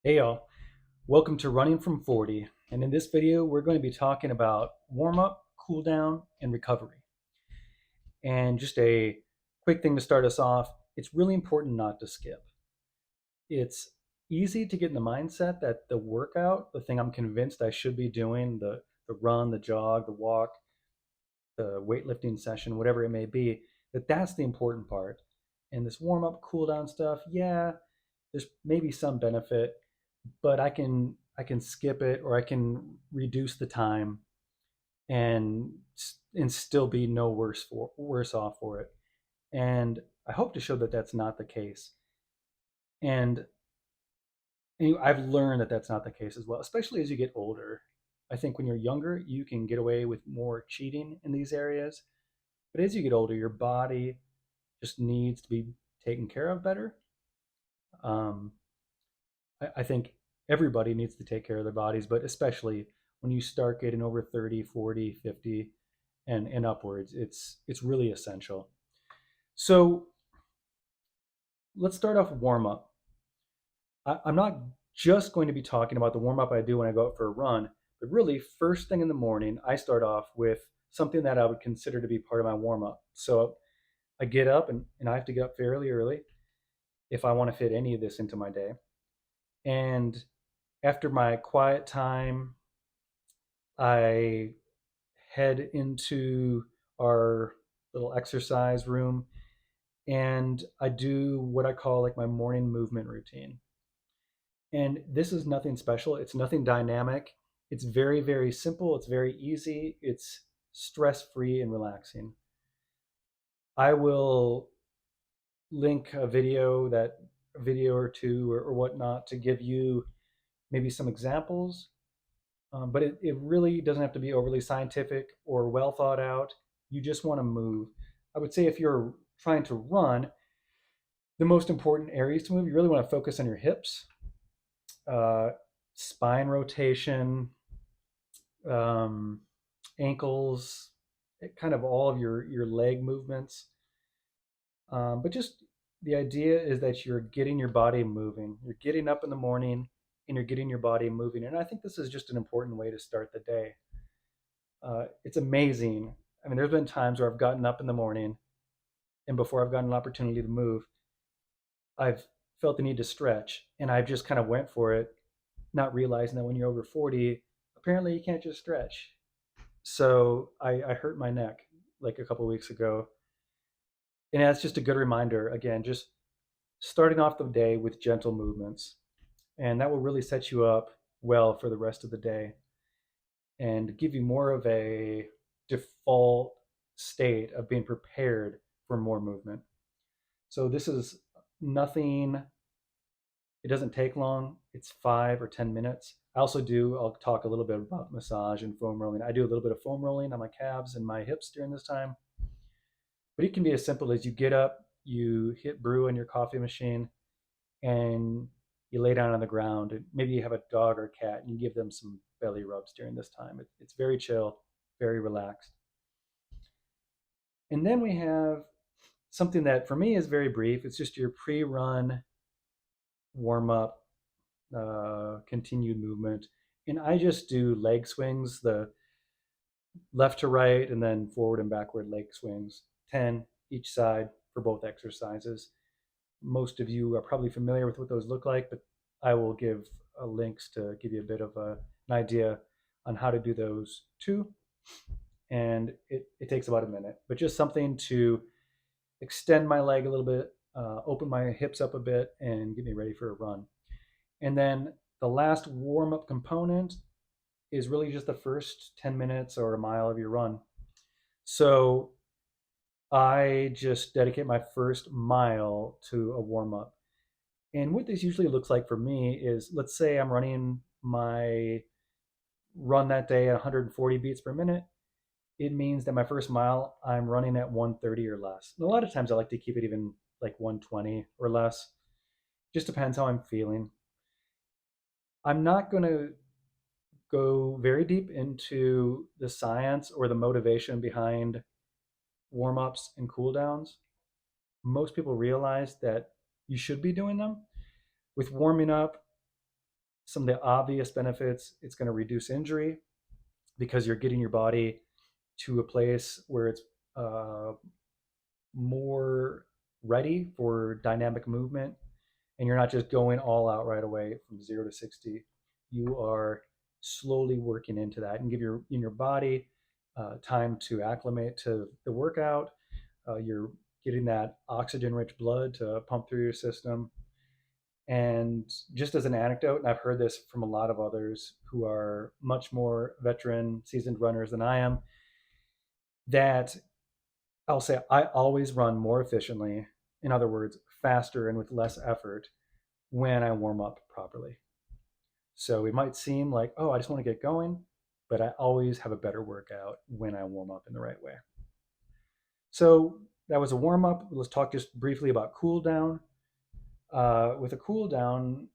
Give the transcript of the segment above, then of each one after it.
Hey y'all, welcome to Running from 40. And in this video, we're going to be talking about warm up, cool down, and recovery. And just a quick thing to start us off, it's really important not to skip. It's easy to get in the mindset that the workout, the thing I'm convinced I should be doing, the run, the jog, the walk, the weightlifting session, whatever it may be, that's the important part. And this warm up, cool down stuff, yeah, there's maybe some benefit, but I can skip it or I can reduce the time and still be no worse off for it. And I hope to show that that's not the case. And, and I've learned that that's not the case as well, especially as you get older. I think when you're younger, you can get away with more cheating in these areas. But as you get older, your body just needs to be taken care of better. Um, I think everybody needs to take care of their bodies, but especially when you start getting over 30, 40, 50, and upwards, it's really essential. So let's start off with warm up. I'm not just going to be talking about the warm up I do when I go out for a run, but really, first thing in the morning, I start off with something that I would consider to be part of my warm up. So I get up, and I have to get up fairly early if I want to fit any of this into my day. And after my quiet time, I head into our little exercise room and I do what I call like my morning movement routine. And this is nothing special, it's nothing dynamic. It's very, very simple, it's very easy, it's stress free and relaxing. I will link a video or two or whatnot to give you maybe some examples. But it really doesn't have to be overly scientific or well thought out. You just want to move. I would say if you're trying to run, the most important areas to move, you really want to focus on your hips, uh, spine rotation, um, ankles, kind of all of your leg movements. But just the idea is that you're getting your body moving. You're getting up in the morning and you're getting your body moving. And I think this is just an important way to start the day. It's amazing. I mean, there's been times where I've gotten up in the morning and before I've gotten an opportunity to move, I've felt the need to stretch and I've just kind of went for it, not realizing that when you're over 40, apparently you can't just stretch. So I hurt my neck like a couple of weeks ago. And that's just a good reminder, again, just starting off the day with gentle movements. And that will really set you up well for the rest of the day and give you more of a default state of being prepared for more movement. So this is nothing, it doesn't take long. It's 5 or 10 minutes. I'll talk a little bit about massage and foam rolling. I do a little bit of foam rolling on my calves and my hips during this time. But it can be as simple as you get up, you hit brew in your coffee machine, and you lay down on the ground. And maybe you have a dog or a cat and you give them some belly rubs during this time. It's very chill, very relaxed. And then we have something that for me is very brief. It's just your pre run warm up, continued movement. And I just do leg swings, the left to right, and then forward and backward leg swings, 10 each side for both exercises. Most of you are probably familiar with what those look like, but I will give links to give you a bit of an idea on how to do those too. And it takes about a minute, but just something to extend my leg a little bit, open my hips up a bit, and get me ready for a run. And then the last warm up component is really just the first 10 minutes or a mile of your run. So I just dedicate my first mile to a warm up. And what this usually looks like for me is, let's say I'm running my run that day at 140 beats per minute. It means that my first mile, I'm running at 130 or less. And a lot of times I like to keep it even like 120 or less. Just depends how I'm feeling. I'm not going to go very deep into the science or the motivation behind warm ups and cool downs. Most people realize that you should be doing them. With warming up, Some of the obvious benefits: it's going to reduce injury because you're getting your body to a place where it's uh, more ready for dynamic movement, and you're not just going all out right away from 0 to 60. You are slowly working into that and give your body time to acclimate to the workout. You're getting that oxygen rich blood to pump through your system. And just as an anecdote, and I've heard this from a lot of others who are much more veteran, seasoned runners than I am, that I'll say I always run more efficiently, in other words, faster and with less effort when I warm up properly. So it might seem like, oh, I just want to get going, but I always have a better workout when I warm up in the right way. So that was a warm up. Let's talk just briefly about cool down. With a cool down,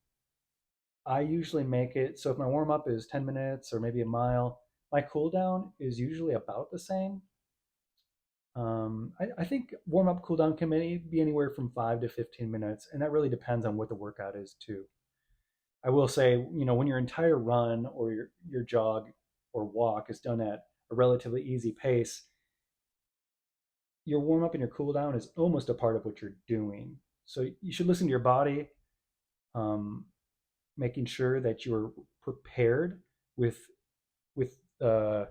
I usually make it so if my warm up is 10 minutes or maybe a mile, my cool down is usually about the same. I think warm up cool down can be anywhere from 5 to 15 minutes, and that really depends on what the workout is too. I will say, when your entire run or your jog or walk is done at a relatively easy pace, your warm up and your cool down is almost a part of what you're doing. So you should listen to your body, um, making sure that you're prepared with with uh,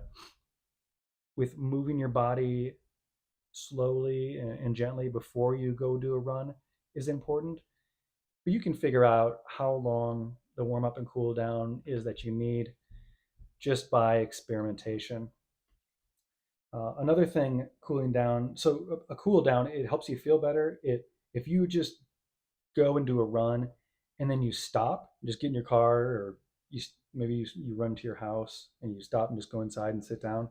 with moving your body slowly and gently before you go do a run is important. But you can figure out how long the warm up and cool down is that you need just by experimentation. Another thing, cooling down. So a cool down, it helps you feel better. If you just go and do a run, and then you stop, just get in your car, or maybe you run to your house and you stop and just go inside and sit down.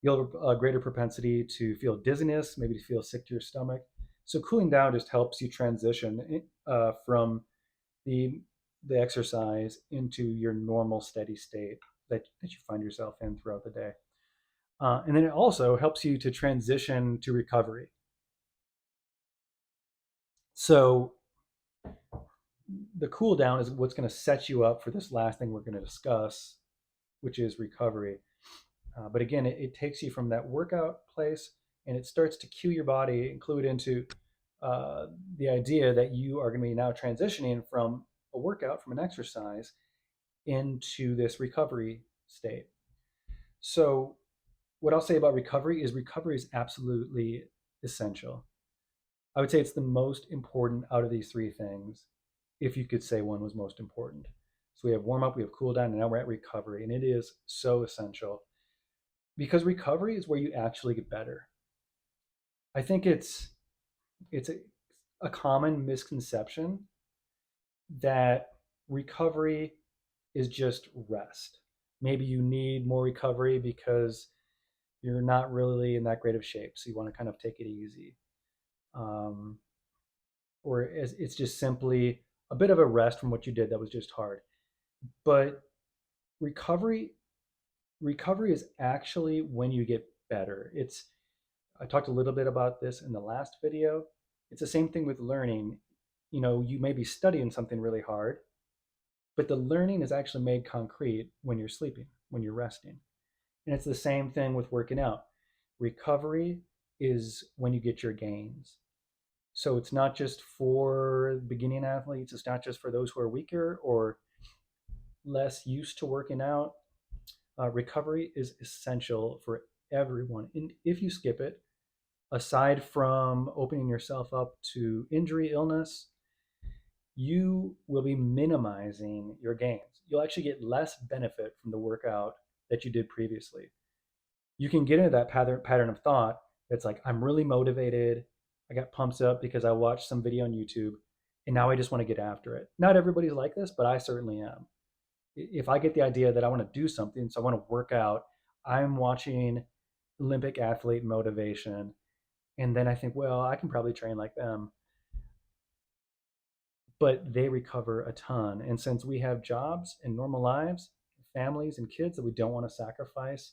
You'll have a greater propensity to feel dizziness, maybe to feel sick to your stomach. So cooling down just helps you transition from the the exercise into your normal steady state that you find yourself in throughout the day. And then it also helps you to transition to recovery. So the cool down is what's going to set you up for this last thing we're going to discuss, which is recovery. But again, it takes you from that workout place and it starts to cue your body, include into uh, the idea that you are going to be now transitioning from a workout, from an exercise, into this recovery state. So, what I'll say about recovery is absolutely essential. I would say it's the most important out of these three things, if you could say one was most important. So we have warm up, we have cool down, and now we're at recovery, and it is so essential because recovery is where you actually get better. I think it's a common misconception that recovery is just rest. Maybe you need more recovery because you're not really in that great of shape, so you want to kind of take it easy. Um, or it's just simply a bit of a rest from what you did that was just hard. But recovery recovery is actually when you get better. It's I talked a little bit about this in the last video. It's the same thing with learning. You may be studying something really hard, but the learning is actually made concrete when you're sleeping, when you're resting. And it's the same thing with working out. Recovery is when you get your gains. So it's not just for beginning athletes, it's not just for those who are weaker or less used to working out. Recovery is essential for everyone. And if you skip it, aside from opening yourself up to injury, illness, you will be minimizing your gains. You'll actually get less benefit from the workout that you did previously. You can get into that pattern of thought that's like, I'm really motivated. I got pumped up because I watched some video on YouTube and now I just want to get after it. Not everybody's like this, but I certainly am. If I get the idea that I want to do something, so I want to work out, I'm watching Olympic athlete motivation. And then I think, well, I can probably train like them. But they recover a ton. And since we have jobs and normal lives, families and kids that we don't want to sacrifice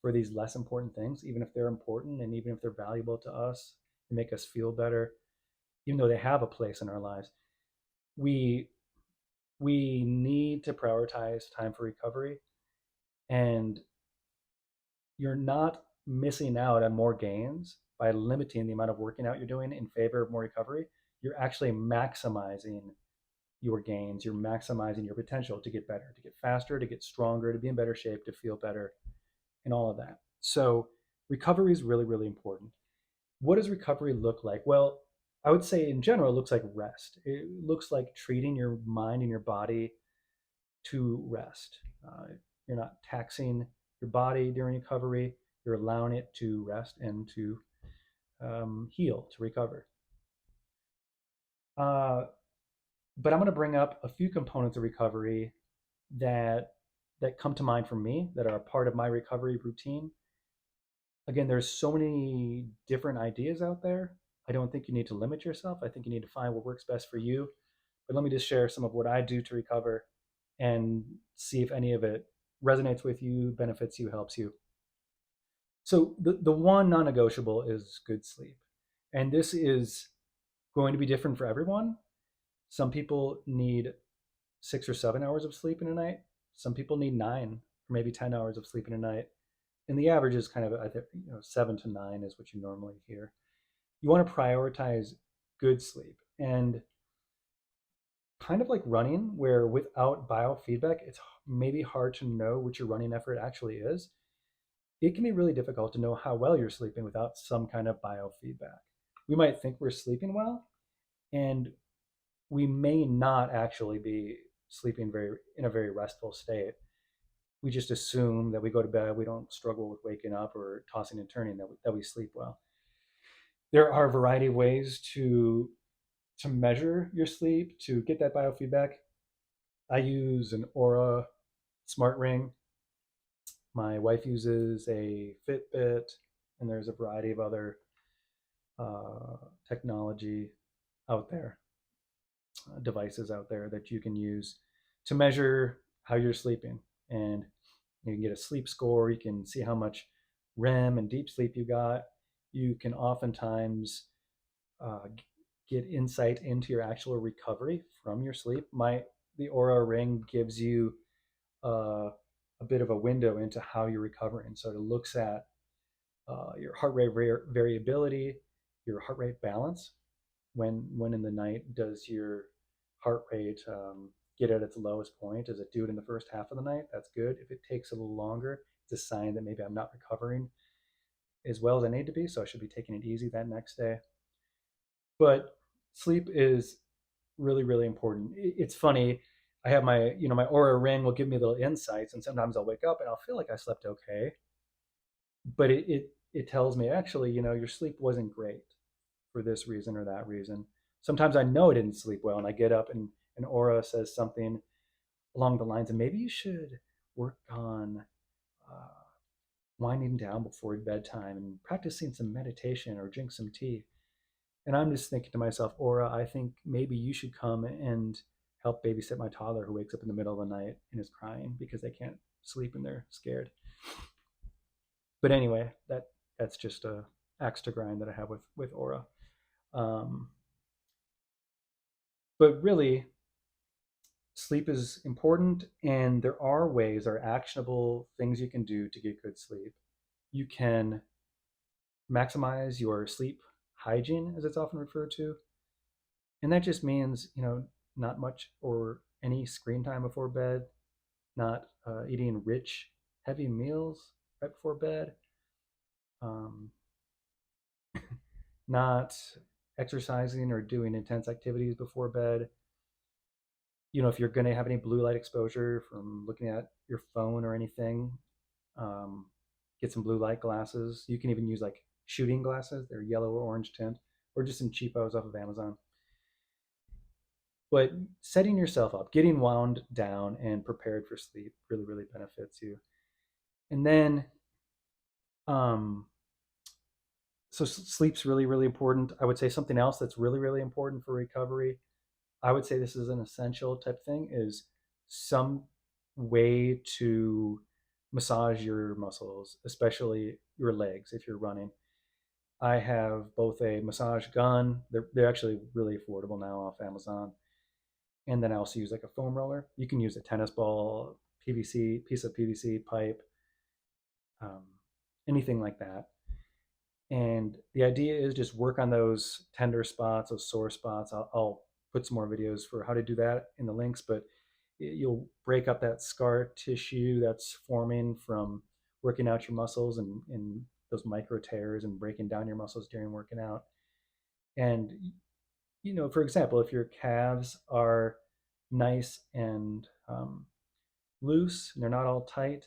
for these less important things, even if they're important and even if they're valuable to us and make us feel better, even though they have a place in our lives, we We need to prioritize time for recovery, and you're not missing out on more gains by limiting the amount of working out you're doing in favor of more recovery. You're actually maximizing your gains. You're maximizing your potential to get better, to get faster, to get stronger, to be in better shape, to feel better, and all of that. So, recovery is really, really important. What does recovery look like? Well, I would say in general, it looks like rest. It looks like treating your mind and your body to rest. You're not taxing your body during recovery. You're allowing it to rest and to heal, to recover. Uh, but I'm going to bring up a few components of recovery that that come to mind for me that are a part of my recovery routine. Again, there's so many different ideas out there. I don't think you need to limit yourself. I think you need to find what works best for you. But let me just share some of what I do to recover and see if any of it resonates with you, benefits you, helps you. So the one non-negotiable is good sleep. And this is going to be different for everyone. Some people need 6 or 7 hours of sleep in a night. Some people need 9 or maybe 10 hours of sleep in a night. And the average is kind of, I think, 7 to 9 is what you normally hear. You want to prioritize good sleep. And kind of like running, where without biofeedback, it's maybe hard to know what your running effort actually is. It can be really difficult to know how well you're sleeping without some kind of biofeedback. We might think we're sleeping well, and we may not actually be sleeping in a very restful state. We just assume that we go to bed, we don't struggle with waking up or tossing and turning, that we sleep well. There are a variety of ways to measure your sleep, to get that biofeedback. I use an Aura smart ring. My wife uses a Fitbit, and there's a variety of other technology out there, devices out there that you can use to measure how you're sleeping. And you can get a sleep score. You can see how much REM and deep sleep you got. You can oftentimes uh, get insight into your actual recovery from your sleep. The Aura ring gives you a bit of a window into how you're recovering. So it looks at your heart rate variability, your heart rate balance. When in the night does your heart rate get at its lowest point? Does it do it in the first half of the night? That's good. If it takes a little longer, it's a sign that maybe I'm not recovering as well as I need to be. So I should be taking it easy that next day. But sleep is really, really important. It's funny. I have my Aura ring will give me little insights, and sometimes I'll wake up and I'll feel like I slept okay, but it tells me actually, your sleep wasn't great for this reason or that reason. Sometimes I know I didn't sleep well, and I get up and an Aura says something along the lines of maybe you should work on uh, winding down before bedtime and practicing some meditation or drink some tea. And I'm just thinking to myself, Aura, I think maybe you should come and help babysit my toddler who wakes up in the middle of the night and is crying because they can't sleep and they're scared. But anyway, that's just a axe to grind that I have with Aura. Um, but really, sleep is important, and there are ways, there are actionable things you can do to get good sleep. You can maximize your sleep hygiene, as it's often referred to, and that just means not much or any screen time before bed, not eating rich, heavy meals right before bed, um, not exercising or doing intense activities before bed. If you're going to have any blue light exposure from looking at your phone or anything, um, get some blue light glasses. You can even use like shooting glasses. They're yellow or orange tint, or just some cheapos off of Amazon. But setting yourself up, getting wound down and prepared for sleep really, really benefits you. And then, um, so sleep's really, really important. I would say something else that's really, really important for recovery. I would say this is an essential type thing is some way to massage your muscles, especially your legs if you're running. I have both a massage gun. They're actually really affordable now off Amazon, And then I also use like a foam roller. You can use a tennis ball, PVC, piece of PVC pipe, um, anything like that. And the idea is just work on those tender spots, those sore spots. I'll put some more videos for how to do that in the links, but you'll break up that scar tissue that's forming from working out your muscles and those micro tears and breaking down your muscles during working out. And, for example, if your calves are nice and loose and they're not all tight,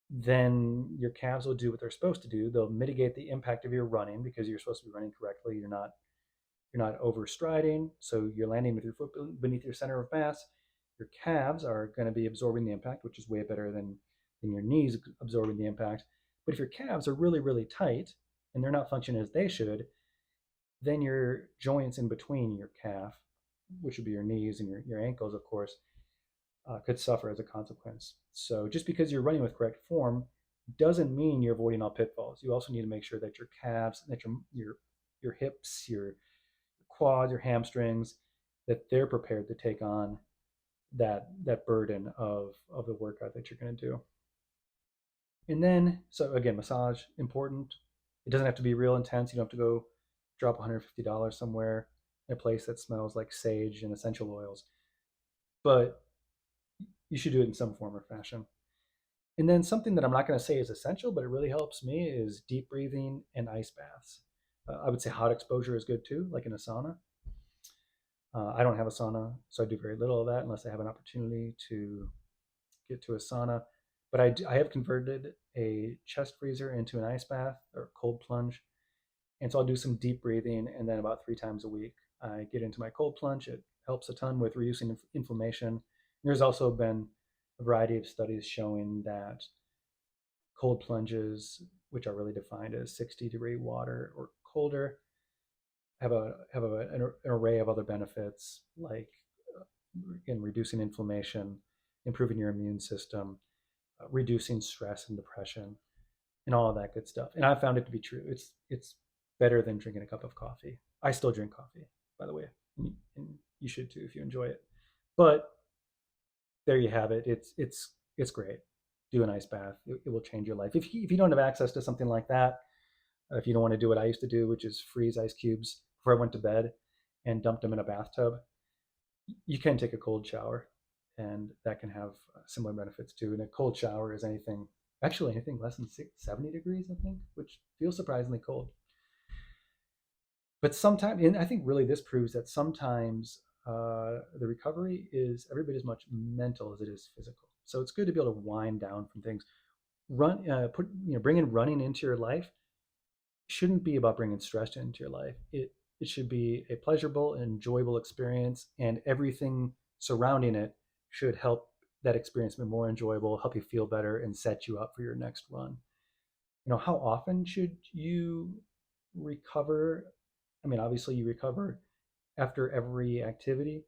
then your calves will do what they're supposed to do. They'll mitigate the impact of your running because you're supposed to be running correctly. You're not overstriding, so you're landing with your foot beneath your center of mass. Your calves are going to be absorbing the impact, which is way better than your knees absorbing the impact. But if your calves are really, really tight and they're not functioning as they should, then your joints in between your calf, which would be your knees and your ankles, of course, could suffer as a consequence. So just because you're running with correct form doesn't mean you're avoiding all pitfalls. You also need to make sure that your calves, that your hips, your quads, your hamstrings, that they're prepared to take on that burden of the workout that you're going to do. And then, so again, massage important. It doesn't have to be real intense. You don't have to go drop $150 somewhere in a place that smells like sage and essential oils, but you should do it in some form or fashion. And then something that I'm not going to say is essential, but it really helps me is deep breathing and ice baths. I would say hot exposure is good too, like in a sauna. I don't have a sauna, so I do very little of that unless I have an opportunity to get to a sauna. But I have converted a chest freezer into an ice bath or cold plunge. And so I'll do some deep breathing, and then about 3 times a week, I get into my cold plunge. It helps a ton with reducing inflammation. There's also been a variety of studies showing that cold plunges, which are really defined as 60-degree water or colder, have an array of other benefits like again reducing inflammation, improving your immune system, reducing stress and depression, and all of that good stuff. And I found it to be true. It's better than drinking a cup of coffee. I still drink coffee, by the way, and you should too if you enjoy it. But there you have it. It's great. Do an ice bath. It will change your life. If you don't have access to something like that, if you don't want to do what I used to do, which is freeze ice cubes before I went to bed and dumped them in a bathtub, you can take a cold shower, and that can have similar benefits too. And a cold shower is anything less than 70 degrees, I think, which feels surprisingly cold. But sometimes, and I think really this proves that sometimes the recovery is every bit as much mental as it is physical. So it's good to be able to wind down from things. Bringing running into your life shouldn't be about bringing stress into your life. It should be a pleasurable and enjoyable experience, and everything surrounding it should help that experience be more enjoyable, help you feel better, and set you up for your next run. How often should you recover? I mean, obviously you recover after every activity,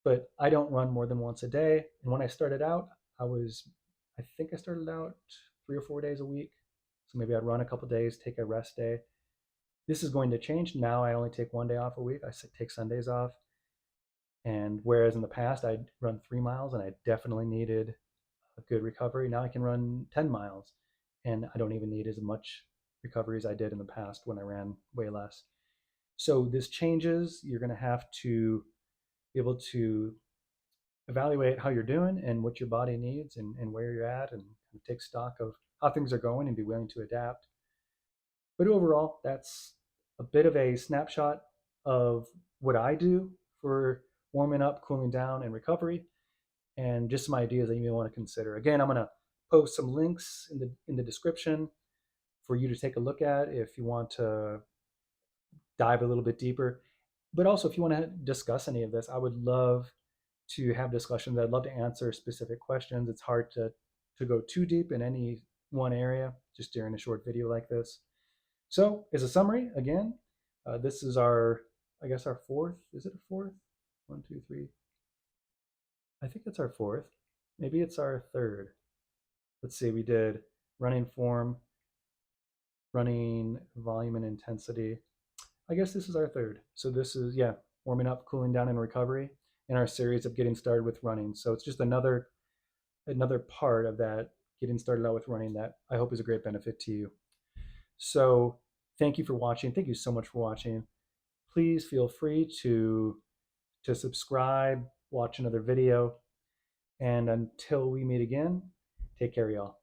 but I don't run more than once a day. And when I started out, I think I started out 3 or 4 days a week. So maybe I'd run a couple of days, take a rest day. This is going to change. Now I only take one day off a week. I take Sundays off. And whereas in the past I'd run 3 miles and I definitely needed a good recovery, now I can run 10 miles and I don't even need as much recovery as I did in the past when I ran way less. So this changes. You're going to have to be able to evaluate how you're doing and what your body needs and where you're at, and take stock of how things are going and be willing to adapt. But overall, that's a bit of a snapshot of what I do for warming up, cooling down, and recovery, and just some ideas that you may want to consider. Again, I'm going to post some links in the description for you to take a look at if you want to dive a little bit deeper. But also, if you want to discuss any of this, I would love to have discussions. I'd love to answer specific questions. It's hard to go too deep in any one area just during a short video like this. So as a summary, again, this is our fourth. Is it a fourth? 1, 2, 3. I think it's our fourth. Maybe it's our third. Let's see, we did running form, running volume and intensity. I guess this is our third. So this is, warming up, cooling down, and recovery. in our series of getting started with running. So it's just another part of that getting started out with running that I hope is a great benefit to you. So thank you for watching. Thank you so much for watching. Please feel free to subscribe, watch another video, and until we meet again, take care, y'all.